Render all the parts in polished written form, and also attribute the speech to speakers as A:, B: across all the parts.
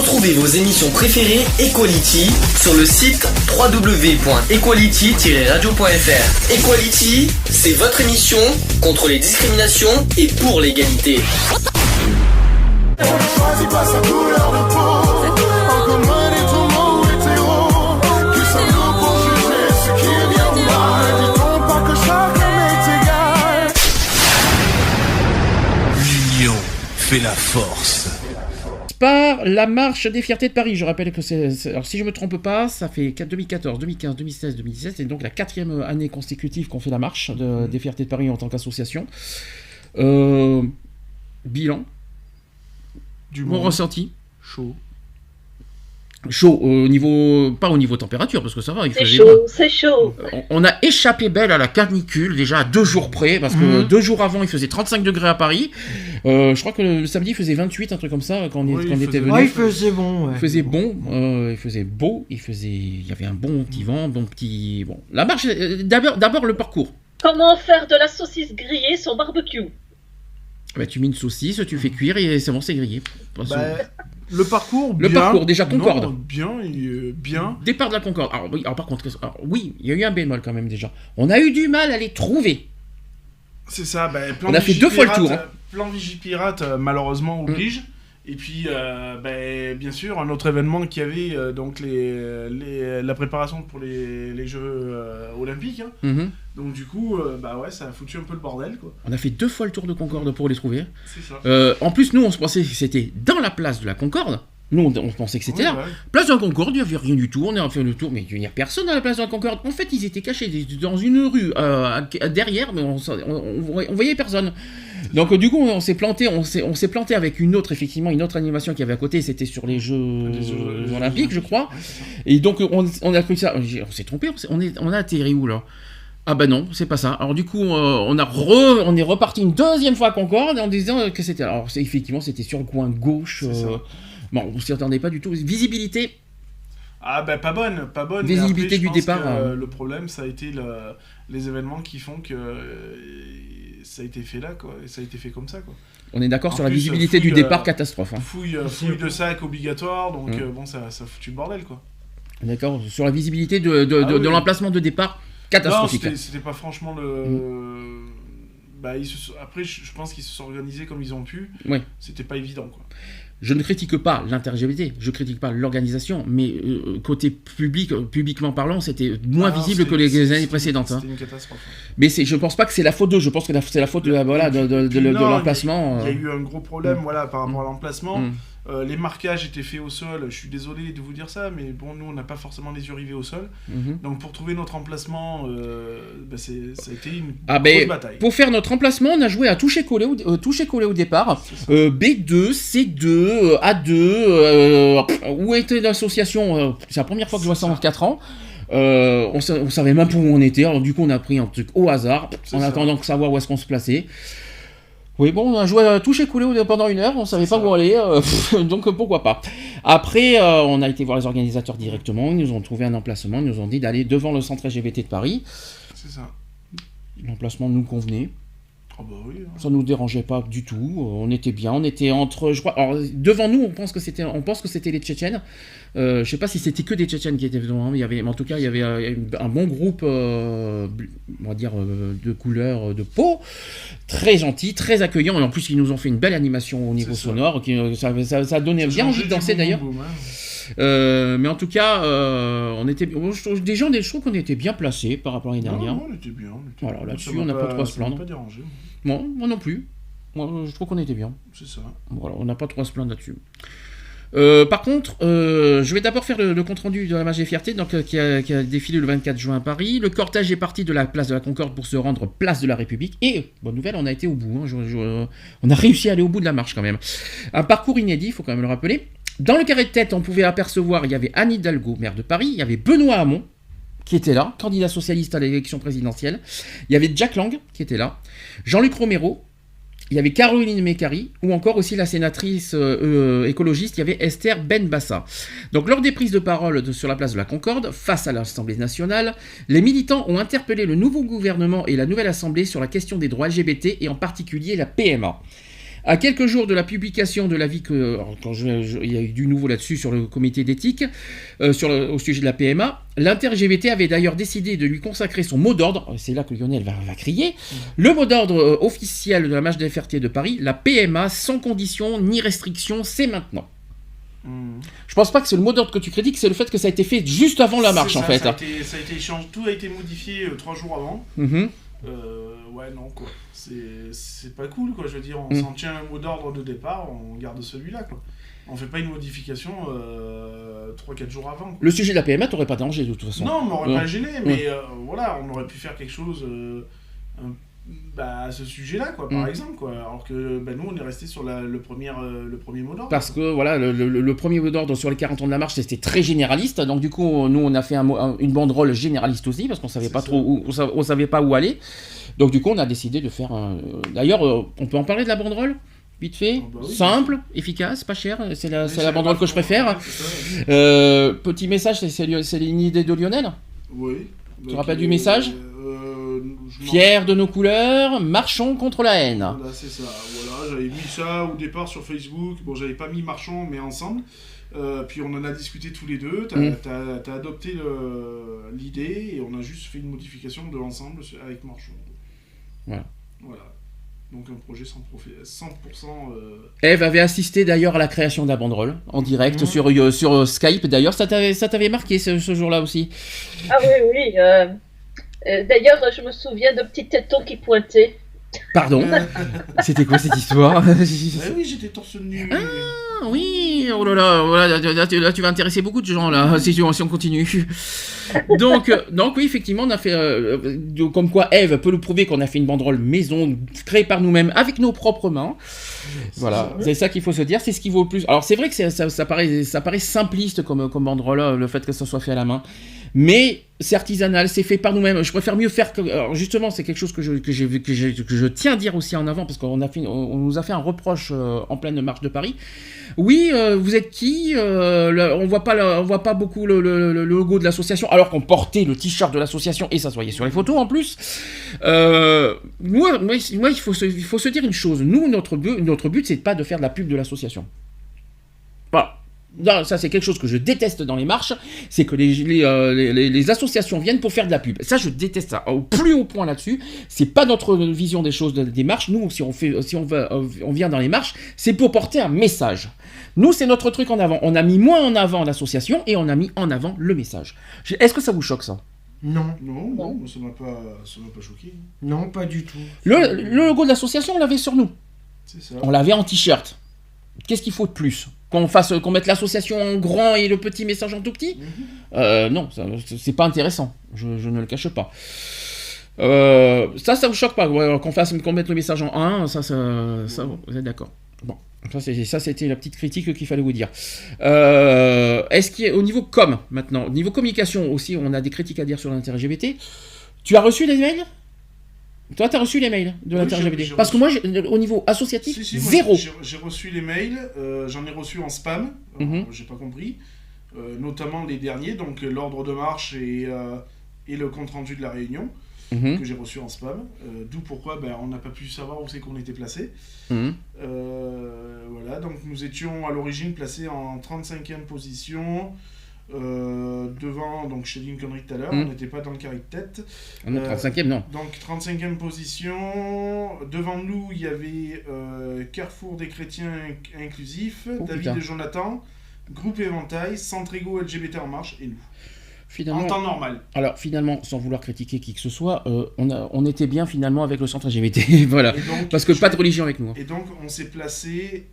A: Retrouvez vos émissions préférées Equality sur le site www.equality-radio.fr. Equality, c'est votre émission contre les discriminations et pour l'égalité.
B: Choisis pas sa couleur de peau. Encore moins des tourments hétéros. Qui sommes-nous pour juger ce qui est bien ou mal? Dit-on pas que chacun est égal?
C: L'union fait la force.
D: Par la marche des fiertés de Paris. Je rappelle que alors si je me trompe pas, ça fait 2014, 2015, 2016, 2017, c'est donc la 4e année consécutive qu'on fait la marche des fiertés de Paris en tant qu'association. Bilan. Mon ressenti. Chaud pas au niveau température, parce que ça va, il faisait chaud,
E: c'est chaud.
D: On a échappé belle à la canicule, déjà à 2 jours près, parce que 2 jours avant, il faisait 35 degrés à Paris. Je crois que le samedi, il faisait 28, un truc comme ça, quand on était venu.
F: Il faisait bon. Ouais.
D: Il faisait bon, il faisait beau, il y avait un bon petit vent, bon. La marche, d'abord le parcours.
E: Comment faire de la saucisse grillée sur barbecue?
D: Tu mets une saucisse, tu fais cuire et c'est bon, c'est grillé.
F: Le parcours,
D: déjà Concorde.
F: Non, bien.
D: Départ de la Concorde. Alors par contre, oui, il y a eu un bémol quand même déjà. On a eu du mal à les trouver.
F: C'est ça.
D: On a fait 2 fois le tour.
F: Plan Vigipirate, malheureusement, oblige. Et puis, bien sûr, un autre événement qui avait donc la préparation pour les Jeux Olympiques. Donc du coup, ça a foutu un peu le bordel, quoi.
D: On a fait 2 fois le tour de Concorde pour les trouver.
F: C'est ça.
D: En plus, nous, on se pensait que c'était dans la place de la Concorde. Nous, on pensait que c'était là. Ouais. Place de la Concorde, il n'y avait rien du tout. On a fait le tour, mais il n'y a personne dans la place de la Concorde. En fait, ils étaient cachés dans une rue derrière, mais on voyait personne. Donc du coup, on s'est planté avec une autre animation qui avait à côté. C'était sur les Jeux Olympiques, je crois. Et donc, on a cru ça. On s'est trompé. On a atterri où là? Ah bah non, c'est pas ça. Alors du coup, on est reparti une 2e fois à Concorde en disant que c'était... Alors effectivement, c'était sur le coin gauche. Bon, on s'y attendait pas du tout. Visibilité.
F: Ah bah pas bonne.
D: Visibilité
F: après,
D: du départ.
F: Le problème, ça a été les événements qui font que ça a été fait là, quoi. Et ça a été fait comme ça, quoi.
D: On est d'accord sur la visibilité du départ, catastrophe.
F: Fouille de sac obligatoire, donc ça a foutu le bordel, quoi.
D: D'accord, sur la visibilité de l'emplacement de départ, catastrophique.
F: Non, c'était pas franchement après, je pense qu'ils se sont organisés comme ils ont pu.
D: Oui.
F: C'était pas évident, quoi.
D: Je ne critique pas l'inter-LGBT, je critique pas l'organisation, mais côté publiquement parlant, c'était moins visible que les années précédentes.
F: C'était une catastrophe.
D: Mais je pense pas que c'est la faute d'eux, je pense que c'est la faute de l'emplacement.
F: Il y a eu un gros problème par rapport à l'emplacement. Les marquages étaient faits au sol, je suis désolé de vous dire ça, mais bon, nous on n'a pas forcément les yeux rivés au sol. Donc pour trouver notre emplacement, ça a été une grosse bataille.
D: Pour faire notre emplacement, on a joué à toucher-coller au départ. B2, C2, A2, où était l'association c'est la première fois que je vois ça en 4 ans. On savait même pas où on était, alors du coup on a pris un truc au hasard, attendant de savoir où est-ce qu'on se plaçait. Oui, bon, on a joué à toucher-couler pendant 1 heure, on savait pas où aller, donc pourquoi pas. Après, on a été voir les organisateurs directement, ils nous ont trouvé un emplacement, ils nous ont dit d'aller devant le centre LGBT de Paris.
F: C'est ça.
D: L'emplacement nous convenait.
F: Oh bah oui, hein.
D: Ça nous dérangeait pas du tout, on était bien, on était entre, je crois, alors devant nous on pense que c'était les Tchétchènes, je sais pas si c'était que des Tchétchènes qui étaient devant, mais en tout cas il y avait un bon groupe, on va dire de couleur de peau, très gentil, très accueillant, et en plus ils nous ont fait une belle animation au niveau sonore, ça donnait bien envie de danser d'ailleurs. Mais en tout cas, je trouve qu'on était bien placés par rapport à l'année dernière.
F: Non, on était bien.
D: Voilà, là-dessus, on n'a pas trop à se plaindre.
F: Pas dérangé.
D: Moi non plus. Moi, je trouve qu'on était bien.
F: C'est ça.
D: Voilà, on n'a pas trop à se plaindre là-dessus. Par contre, je vais d'abord faire le compte-rendu de la marche des fiertés, donc, qui a défilé le 24 juin à Paris. Le cortège est parti de la place de la Concorde pour se rendre place de la République. Et, bonne nouvelle, on a été au bout. On a réussi à aller au bout de la marche quand même. Un parcours inédit, il faut quand même le rappeler. Dans le carré de tête, on pouvait apercevoir, il y avait Anne Hidalgo, maire de Paris, il y avait Benoît Hamon, qui était là, candidat socialiste à l'élection présidentielle, il y avait Jack Lang, qui était là, Jean-Luc Romero, il y avait Caroline Mécari, ou encore aussi la sénatrice écologiste, il y avait Esther Benbassa. Donc lors des prises de parole sur la place de la Concorde, face à l'Assemblée nationale, les militants ont interpellé le nouveau gouvernement et la nouvelle Assemblée sur la question des droits LGBT, et en particulier la PMA. À quelques jours de la publication de l'avis il y a eu du nouveau là-dessus sur le comité d'éthique, au sujet de la PMA, l'inter-LGBT avait d'ailleurs décidé de lui consacrer son mot d'ordre, c'est là que Lionel va crier, le mot d'ordre officiel de la marche des Fertiers de Paris, la PMA sans condition ni restriction, c'est maintenant. Je pense pas que c'est le mot d'ordre que tu critiques, c'est le fait que ça a été fait juste avant la marche, en fait.
F: Ça a été échangé, tout a été modifié 3 jours avant. Ouais, non, quoi. C'est pas cool, quoi. Je veux dire, on s'en tient un mot d'ordre de départ, on garde celui-là, quoi. On fait pas une modification 3-4 jours avant, quoi.
D: Le sujet de la PMA, t'aurais pas dérangé, de toute façon.
F: Non, on m'aurait pas gêné, mais voilà, on aurait pu faire quelque chose à ce sujet-là, quoi, par exemple, quoi. Alors que nous, on est resté sur le premier mot d'ordre.
D: Parce que voilà, le premier mot d'ordre sur les 40 ans de la marche, c'était très généraliste. Donc du coup, nous, on a fait une banderole généraliste aussi, parce qu'on savait pas trop on savait pas où aller. Donc du coup, on a décidé de faire D'ailleurs, on peut en parler de la banderole vite fait, oui, simple, efficace, pas cher. C'est la banderole que je préfère. Petit message, c'est une idée de Lionel.
F: Oui.
D: Tu te rappelles du message? Fiers de nos couleurs, marchons contre la haine.
F: Voilà, c'est ça. Voilà, j'avais mis ça au départ sur Facebook. Bon, j'avais pas mis marchons, mais ensemble. Puis on en a discuté tous les deux. T'as adopté l'idée et on a juste fait une modification de l'ensemble avec marchons. Voilà. Donc un projet 100%.
D: Eve avait assisté d'ailleurs à la création de la banderole en direct sur Skype. D'ailleurs, ça t'avait marqué ce jour-là aussi.
E: Ah oui. D'ailleurs, je me souviens de petits tétons qui pointaient.
D: Pardon. C'était quoi cette histoire?
F: Oui, j'étais torse nu.
D: Ah oui, oh là là, là tu vas intéresser beaucoup de gens là, si on continue. Donc oui, effectivement, on a fait, comme quoi Eve peut nous prouver qu'on a fait une banderole maison, créée par nous-mêmes, avec nos propres mains. Voilà, c'est ça qu'il faut se dire, c'est ce qui vaut le plus. Alors c'est vrai que ça paraît simpliste comme banderole, le fait que ça soit fait à la main. Mais c'est artisanal, c'est fait par nous-mêmes. Je préfère mieux faire que... Alors justement, c'est quelque chose que je tiens à dire aussi en avant, parce qu'on nous a fait un reproche en pleine marche de Paris. Oui, vous êtes qui? On voit pas beaucoup le logo de l'association, alors qu'on portait le t-shirt de l'association et ça se voyait sur les photos en plus. Moi, il faut se dire une chose. Nous, notre but, c'est pas de faire de la pub de l'association. Voilà. Non, ça c'est quelque chose que je déteste dans les marches, c'est que les associations viennent pour faire de la pub. Ça, je déteste ça. Au plus haut point là-dessus, c'est pas notre vision des choses des marches. Nous, si on vient dans les marches, c'est pour porter un message. Nous, c'est notre truc en avant. On a mis moins en avant l'association et on a mis en avant le message. Est-ce que ça vous choque ça?
F: Non, ça m'a pas choqué.
G: Non, pas du tout.
D: Le logo de l'association, on l'avait sur nous.
F: C'est ça.
D: On l'avait en t-shirt. Qu'est-ce qu'il faut de plus? Qu'on mette l'association en grand et le petit message en tout petit? Non, c'est pas intéressant. Je ne le cache pas. Ça vous choque pas, qu'on mette le message en 1, ça vous êtes d'accord. Bon, ça c'était la petite critique qu'il fallait vous dire. Est-ce qu'il y a, au niveau com, maintenant, au niveau communication aussi, on a des critiques à dire sur l'inter-LGBT. Tu as reçu les mails? Toi, tu as reçu les mails de l'inter-LGBT? Parce que moi, au niveau associatif, zéro.
F: J'ai reçu les mails, j'en ai reçu en spam, j'ai pas compris, notamment les derniers, donc l'ordre de marche et le compte-rendu de la réunion, que j'ai reçu en spam, d'où pourquoi on n'a pas pu savoir où c'est qu'on était placé. Voilà, donc nous étions à l'origine placés en 35e position, devant, donc je t'ai dit une connerie tout à l'heure, on n'était pas dans le carré de tête.
D: 35e, non.
F: Donc 35e position, devant nous il y avait Carrefour des chrétiens inclusifs, David et Jonathan, Groupe Éventail, Centre Ego LGBT en marche et nous.
D: Finalement,
F: en temps normal.
D: Alors finalement, sans vouloir critiquer qui que ce soit, on était bien finalement avec le centre LGBT, voilà. Donc, parce que pas de religion avec nous.
F: Et donc on s'est placé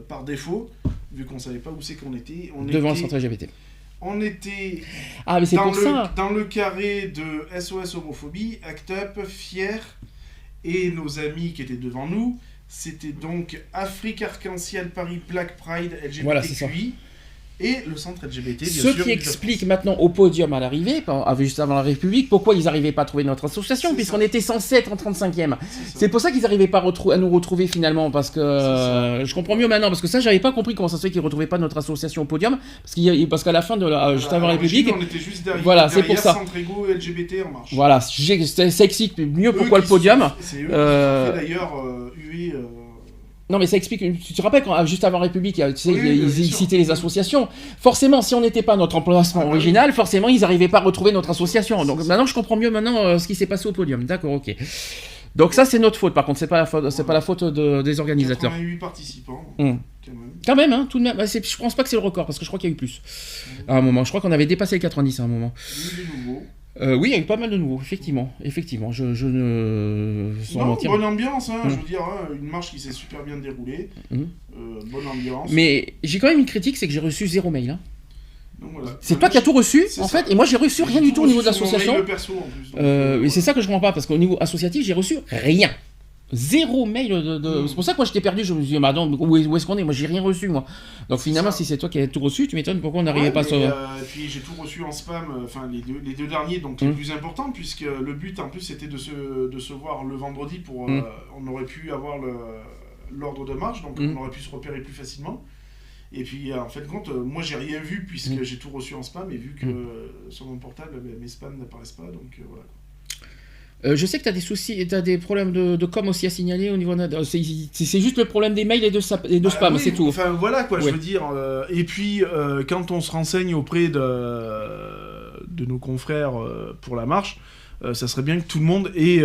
F: par défaut, vu qu'on savait pas où c'est qu'on était.
D: Devant le centre LGBT.
F: On était
D: mais c'est pour ça.
F: Dans le carré de SOS Homophobie, Act Up, Fier, et nos amis qui étaient devant nous, c'était donc Afrique Arc-en-Ciel Paris Black Pride LGBTQI.
D: Voilà, c'est ça.
F: Et le centre LGBT, bien
D: sûr. Ce qui explique maintenant au podium à l'arrivée, juste avant la République, pourquoi ils n'arrivaient pas à trouver notre association, puisqu'on était censé être en 35e. C'est pour ça qu'ils n'arrivaient pas à nous retrouver finalement, parce que je comprends mieux maintenant, parce que ça, j'avais pas compris comment ça se fait qu'ils ne retrouvaient pas notre association au podium, parce qu'à la fin de juste avant la République,
F: on était juste derrière,
D: voilà, c'est pour ça.
F: Centre Ego et LGBT en marche.
D: Voilà, ça explique mieux pourquoi le podium.
F: C'est eux qui sont fait d'ailleurs huer
D: Non, mais ça explique. Tu te rappelles quand, juste avant République, tu sais,
F: Oui,
D: ils
F: bien sûr.
D: citaient les associations. Forcément, si on n'était pas à notre emplacement original, forcément, ils n'arrivaient pas à retrouver notre association. Donc maintenant, je comprends mieux ce qui s'est passé au podium. D'accord, ok. Donc ça, c'est notre faute. Par contre, c'est pas la faute des organisateurs.
F: 88 participants.
D: Hum. Quand même, hein, tout de même. Je pense pas que c'est le record parce que je crois qu'il y a eu plus. À un moment, je crois qu'on avait dépassé les 90 à un moment.
F: Il y a eu des nouveaux.
D: Oui, il y a eu pas mal de nouveaux, effectivement. Je ne. Sans
F: Non,
D: mentir.
F: bonne ambiance, hein, je veux dire, hein, une marche qui s'est super bien déroulée. Bonne ambiance.
D: Mais j'ai quand même une critique, c'est que j'ai reçu 0 mail. Hein.
F: Donc, voilà.
D: C'est toi qui as tout reçu,
F: C'est
D: en
F: ça.
D: fait, et moi j'ai reçu rien du tout au niveau de
F: Sur mon
D: l'association.
F: mail perso, en plus, donc,
D: Et c'est ça que je comprends pas, parce qu'au niveau associatif, j'ai reçu rien. 0 mail de. C'est pour ça que moi j'étais perdu, je me suis dit, bah non, où est-ce qu'on est? Moi j'ai rien reçu, moi. Donc finalement, si c'est toi qui as tout reçu, tu m'étonnes pourquoi on n'arrivait pas à se.
F: Et puis j'ai tout reçu en spam, enfin les deux derniers, donc les plus importants, puisque le but en plus c'était de se voir le vendredi pour. On aurait pu avoir l'ordre de marche, donc on aurait pu se repérer plus facilement. Et puis en fait, moi j'ai rien vu puisque j'ai tout reçu en spam, et vu que sur mon portable, mes spams n'apparaissent pas, donc voilà.
D: Je sais que tu as des soucis, tu as des problèmes de com aussi à signaler au niveau. C'est juste le problème des mails et de spam,
F: oui,
D: c'est tout.
F: Enfin voilà quoi,
D: Ouais.
F: je veux dire. Et puis quand on se renseigne auprès de nos confrères pour la marche, ça serait bien que tout le monde ait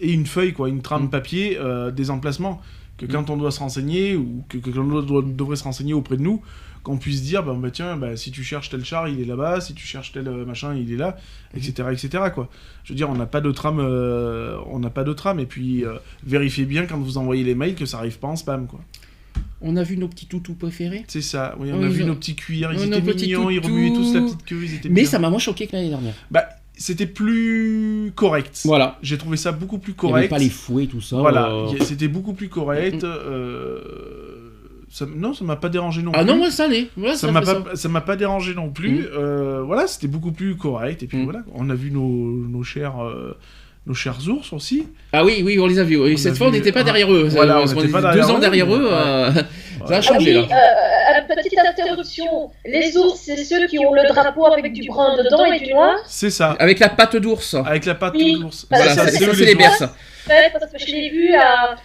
F: une feuille, quoi, une trame papier des emplacements. Que quand on doit se renseigner, ou que l'on devrait se renseigner auprès de nous, qu'on puisse dire, tiens, si tu cherches tel char, il est là-bas, si tu cherches tel machin, il est là, etc., quoi. Je veux dire, on n'a pas de trame, et puis vérifiez bien quand vous envoyez les mails que ça arrive pas en spam, quoi.
D: On a vu nos petits toutous préférés.
F: C'est ça, oui, on
D: Oui,
F: a vu
D: non.
F: nos petits cuirs, ils
D: Nos
F: étaient
D: petits
F: mignons, ils
D: toutous.
F: remuaient tous la petite queue, ils étaient
D: Mais
F: bien.
D: ça m'a moins choqué que l'année dernière.
F: C'était plus correct.
D: Voilà.
F: J'ai trouvé ça beaucoup plus
D: Il n'y avait
F: correct.
D: pas les fouets, tout ça.
F: Voilà, c'était beaucoup plus correct. Non, ça m'a pas dérangé non plus.
D: Ah non, moi ça allait. Ouais,
F: Ça m'a pas dérangé non plus. Voilà, c'était beaucoup plus correct. Et puis voilà, on a vu nos chers ours aussi.
D: Ah oui, on les a vus. Et cette fois, on n'était pas derrière eux.
F: Voilà,
D: Parce
F: on
D: qu'on
F: était pas
D: était
F: derrière
D: 2 ans
F: eux,
D: derrière
F: mais
D: eux. Ça a
E: Ah
D: changé
E: oui,
D: là.
E: petite interruption. Les ours, c'est ceux qui ont le drapeau avec du brun dedans et du noir.
F: C'est ça.
D: Avec la patte d'ours.
F: Avec la patte
E: Oui.
F: d'ours.
D: Voilà, ça,
F: eux,
D: c'est les
F: ours.
D: berces.
E: Ouais, parce que je l'ai vu à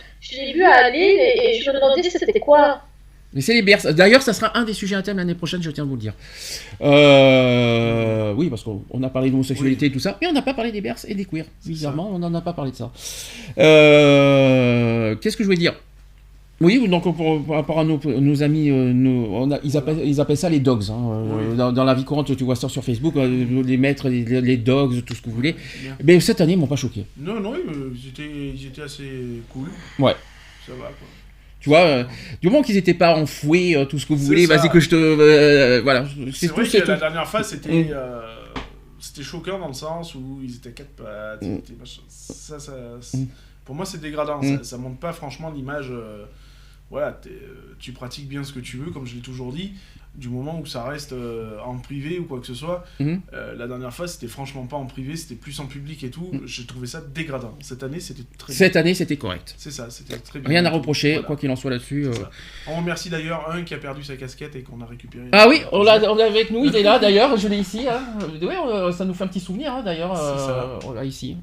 E: Lille et je me demandais c'était quoi.
D: Mais c'est les berces. D'ailleurs, ça sera un des sujets à thème l'année prochaine, je tiens à vous le dire. Oui, parce qu'on a parlé d'homosexualité et tout ça, mais on n'a pas parlé des berces et des queers. Bizarrement, on n'en a pas parlé de ça. Qu'est-ce que je voulais dire? Oui, donc par rapport à nos amis, ils appellent ça les dogs. Hein.
F: Oui.
D: Dans la vie courante, tu vois ça sur Facebook, les maîtres, les dogs, tout ce que vous voulez.
F: Bien.
D: Mais cette année, ils m'ont pas choqué.
F: Non, ils étaient assez cool.
D: Ouais.
F: Ça va, quoi.
D: Tu vois, du moment qu'ils n'étaient pas enfoués, tout ce que vous voulez,
F: ça.
D: vas-y que je te... voilà.
F: C'est vrai que la dernière fois, c'était choquant dans le sens où ils étaient 4 pattes. C'était machin. Pour moi, c'est dégradant. Ça montre pas franchement l'image. Voilà, tu pratiques bien ce que tu veux, comme je l'ai toujours dit. Du moment où ça reste en privé ou quoi que ce soit. La dernière fois, c'était franchement pas en privé, c'était plus en public et tout. J'ai trouvé ça dégradant. Cette année, c'était très bien.
D: Cette année, c'était correct.
F: C'est ça, c'était très bien.
D: Rien à reprocher,
F: Voilà.
D: quoi qu'il en soit là-dessus.
F: On remercie d'ailleurs un qui a perdu sa casquette et qu'on a récupéré.
D: Ah oui, on l'a avec nous, il est là d'ailleurs, je l'ai ici. Hein. Ouais, ça nous fait un petit souvenir hein, d'ailleurs.
F: C'est ça.
D: On l'a ici.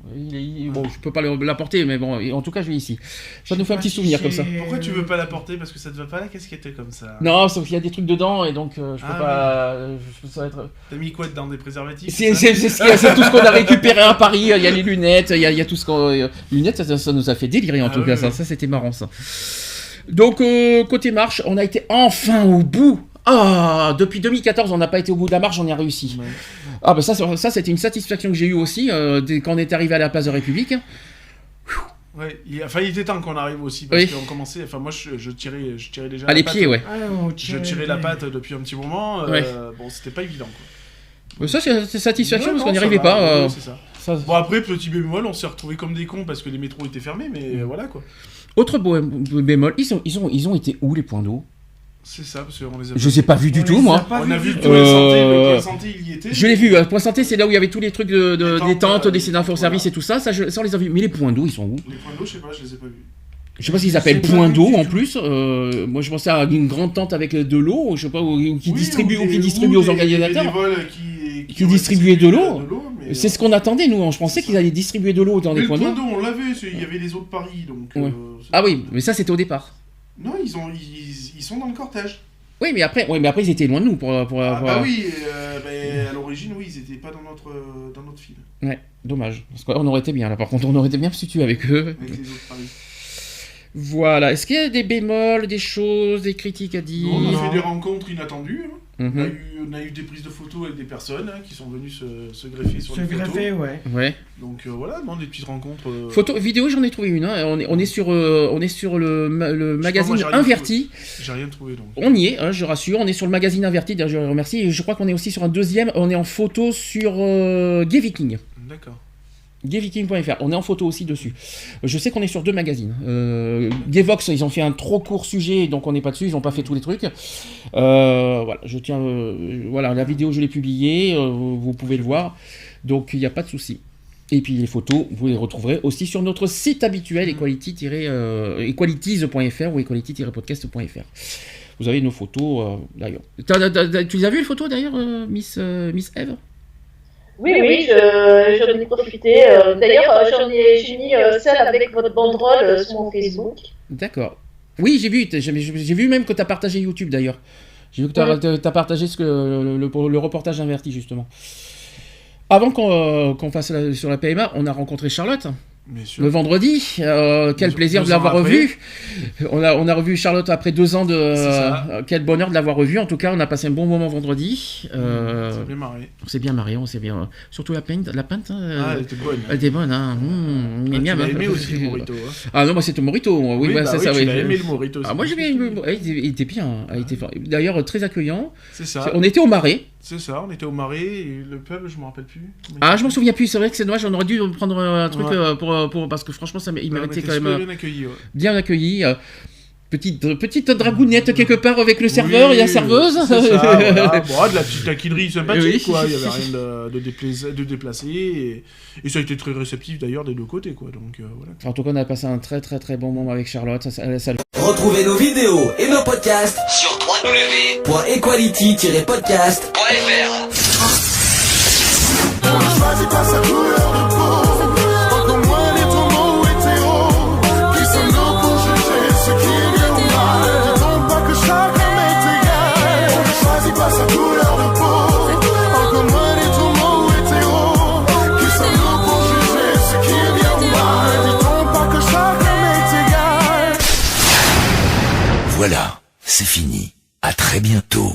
D: Bon, je peux pas l'apporter, mais bon, en tout cas, je l'ai ici. Ça nous fait un petit souvenir comme ça.
F: Pourquoi tu veux pas la porter? Parce que ça te va pas la casquette comme ça.
D: Non, sauf qu'il y a des trucs dedans et donc je peux pas. Ça va être.
F: T'as mis quoi dedans? Des préservatifs?
D: C'est tout ce qu'on a récupéré à Paris. Il y a les lunettes, il y a tout ce qu'on. Lunettes, ça nous a fait délirer en tout cas. Ça c'était marrant ça. Donc côté marche, on a été enfin au bout. Ah, depuis 2014, on n'a pas été au bout de la marche, on y a réussi.
F: Ouais.
D: Ah bah ça c'était une satisfaction que j'ai eue aussi quand on est arrivé à la place de République.
F: Ouais, il était temps qu'on arrive aussi parce
D: Oui.
F: qu'on commençait. Enfin, moi, je tirais déjà.
D: À les
F: la
D: pieds,
F: patte.
D: ouais.
F: Je tirais la patte depuis un petit moment.
D: Ouais.
F: Bon, c'était pas évident. Quoi.
D: Ça c'est satisfaction parce qu'on n'y
F: ça
D: arrivait
F: va,
D: pas.
F: ouais, c'est ça. Bon, après, petit bémol, on s'est retrouvés comme des cons parce que les métros étaient fermés, mais voilà quoi.
D: Autre bémol, ils ont été où les points d'eau?
F: C'est ça, parce qu'on les a.
D: Je les ai pas vus du tout moi.
F: On a vu le point santé, le point santé, il y était.
D: Je l'ai vu, point santé c'est là où il y avait tous les trucs des tentes, des
F: voilà.
D: d'info-service et tout ça, ça on les a vus. Mais les points d'eau ils sont où?
F: Les points d'eau, je sais pas, je les ai pas vus.
D: Je sais pas s'ils appellent point d'eau en plus. Moi je pensais à une grande tente avec de l'eau, je sais pas, qui distribue aux organisateurs. Qui distribuaient de l'eau. C'est ce qu'on attendait nous, je pensais qu'ils allaient distribuer de l'eau dans
F: mais
D: les points d'eau.
F: Le point d'eau, on l'avait, il y avait les eaux de Paris, donc.
D: Ouais. Ah oui, mais ça c'était au départ.
F: Non, ils sont dans le cortège.
D: Oui, mais après, ils étaient loin de nous pour.
F: Bah oui, à l'origine, oui, ils étaient pas dans notre fil.
D: Ouais, dommage. Parce qu'on aurait été bien là. Par contre, on aurait été bien situé avec eux.
F: Avec les autres paris.
D: Voilà. Est-ce qu'il y a des bémols, des choses, des critiques à dire?
F: On a fait des rencontres inattendues. Hein.
D: Mm-hmm.
F: On a eu des prises de photos avec des personnes qui sont venues se greffer sur les photos.
G: Se greffer, ouais.
F: Donc voilà, des petites rencontres.
D: Photo, vidéo, j'en ai trouvé une. Hein. On est sur le magazine Inverti.
F: J'ai rien trouvé donc.
D: On y est, hein, je rassure. On est sur le magazine Inverti. D'ailleurs, je les remercie. Et je crois qu'on est aussi sur un deuxième. On est en photo sur Gay Viking.
F: D'accord.
D: Gayviking.fr, on est en photo aussi dessus. Je sais qu'on est sur 2 magazines. Gayvox, ils ont fait un trop court sujet, donc on n'est pas dessus, ils n'ont pas fait tous les trucs. Voilà, voilà, la vidéo, je l'ai publiée, vous pouvez le voir, donc il n'y a pas de souci. Et puis les photos, vous les retrouverez aussi sur notre site habituel, equalities.fr ou equality-podcast.fr. Vous avez nos photos, d'ailleurs. Tu les as vues les photos, d'ailleurs, Miss Eve ?
E: Oui, j'en ai profité. D'ailleurs, j'ai mis celle avec votre banderole sur mon Facebook.
D: D'accord. Oui, j'ai vu même que tu as partagé YouTube d'ailleurs. J'ai vu que tu as partagé le reportage Inverti justement. Avant qu'on fasse sur la PMA, on a rencontré Charlotte. Bien sûr. Le vendredi, quel plaisir de l'avoir revue. On a revu Charlotte après 2 ans de. Quel bonheur de l'avoir revue. En tout cas, on a passé un bon moment vendredi.
F: On s'est bien marré.
D: On s'est bien. Surtout la pinte.
F: Elle était bonne.
D: Elle était bonne. Hein.
F: Tu l'as aimé aussi le Morito. Hein.
D: Ah non, moi c'était le Morito. Oui, c'est ça.
F: Tu l'as aimé le Morito aussi.
D: Ah, moi j'ai bien aimé. Il était bien. D'ailleurs très accueillant.
F: C'est ça.
D: On était au Marais.
F: C'est ça, on était au Marais et le pub, je me rappelle plus.
D: Ah, je m'en souviens plus, c'est vrai que c'est dommage, on aurait dû prendre un truc parce que franchement, il méritait quand même. Bien accueilli. Petite dragounette quelque part avec le serveur et la serveuse.
F: C'est ça, voilà. Bon, de la petite taquinerie sympathique, quoi. Il n'y avait rien de déplacé et ça a été très réceptif d'ailleurs des 2 côtés, quoi. Donc voilà.
D: En tout cas, on a passé un très très très bon moment avec Charlotte.
A: Retrouvez nos vidéos et nos podcasts sur www.equality-podcast.fr.
B: Choisis pas sa couleur de peau, encore moins les tourments hétéros. Qui sommes-nous pour juger ce qui est bien ou mal? Disons pas que chacun m'est égal. Choisis pas sa couleur de peau, encore moins les tourments hétéros. Qui sommes-nous pour juger ce qui est bien ou mal? Disons pas que chacun m'est égal.
C: Voilà, c'est fini. À très bientôt.